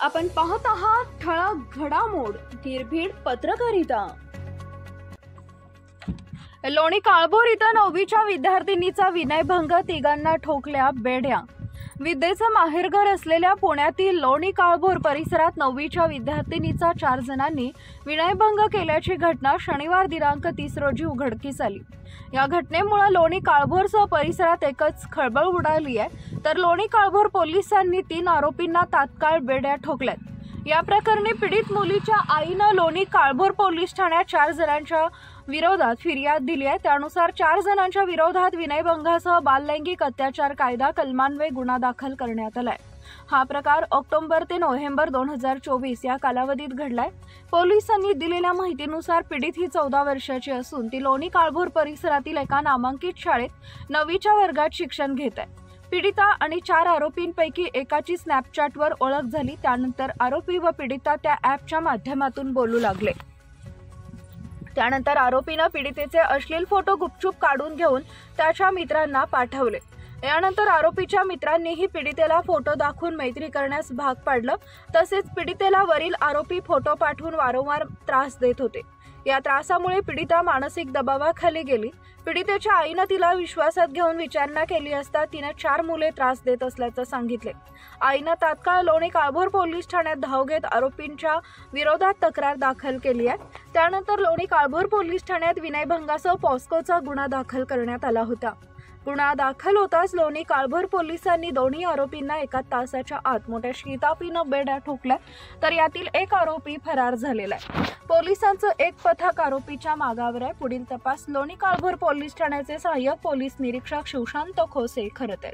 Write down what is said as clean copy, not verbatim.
आपण पाहत आहात ठळक घडामोड निर्भीड पत्रकारिता। लोणी काळभोर इथं 9वीच्या विद्यार्थिनीचा विनयभंग, तिघांना ठोकल्या बेड्या। विद्येचं माहेरघर असलेल्या पुण्यातील लोणी काळभोर परिसरात 9वीच्या विद्यार्थिनीचा 4 जणांनी विनयभंग केल्याची घटना शनिवार दिनांक 30 रोजी उघडकीस आली। या घटनेमुळे लोणी काळभोरसह परिसरात एकच खळबळ उडाली आहे। तर लोणी काळभोर पोलिसांनी 3 आरोपींना तात्काळ बेड्या ठोकल्यात। या प्रकरणी पीडित मुलीच्या आईनं लोणी काळभोर पोलीस ठाण्यात 4 जणांच्या विरोधात फिर्याद दिली आहे। त्यानुसार 4 जणांच्या विरोधात विनयभंगासह बाललैंगिक अत्याचार कायदा कलमान्वये गुन्हा दाखल करण्यात आलाय। हा प्रकार ऑक्टोबर ते नोव्हेंबर 2024 या कालावधीत घडलाय। पोलिसांनी दिलेल्या माहितीनुसार पीडित ही 14 वर्षाची असून ती लोणी काळभोर परिसरातील एका नामांकित शाळेत 9वीच्या वर्गात शिक्षण घेत आहे। पीडिता आणि 4 आरोपींपैकी एकाची स्नॅपचॅटवर ओळख झाली। त्यानंतर आरोपी व पीडिता त्या ॲपच्या माध्यमातून बोलू लागले। त्यानंतर आरोपीने पीडितेचे अश्लील फोटो गुपचूप काढून घेऊन त्याच्या मित्रांना पाठवले। यानंतर आरोपीच्या मित्रांनीही पीडितेला फोटो दाखवून मैत्री करण्यास भाग पाडलं। तसेच पीडितेला वरील आरोपी फोटो पाठवून वारंवार त्रास देत होते। या त्रासामुळे पीडिता मानसिक दबावाखाली गेली। पीडितेच्या आईने तिला विश्वासात घेऊन विचारणा केली असता तिने 4 मुले त्रास देत असल्याचं सांगितले। आईने तात्काळ लोणी काळभोर पोलीस ठाण्यात धाव घेत आरोपींच्या विरोधात तक्रार दाखल केली आहे। त्यानंतर लोणी काळभोर पोलीस ठाण्यात विनयभंगासह पॉस्कोचा गुन्हा दाखल करण्यात आला होता। गुन्हा दाखल होताच लोणी काळभोर पोलिसांनी दोन्ही आरोपींना 1 तासाच्या आत मोठ्या शिताफीनं बेड्या ठोकल्या। तर यातील एक आरोपी फरार झालेला आहे। पोलिसांचं एक पथक आरोपीच्या मागावर आहे। पुढील तपास लोणी काळभोर पोलीस ठाण्याचे सहाय्यक पोलीस निरीक्षक शिवशांत खोसे करत आहेत।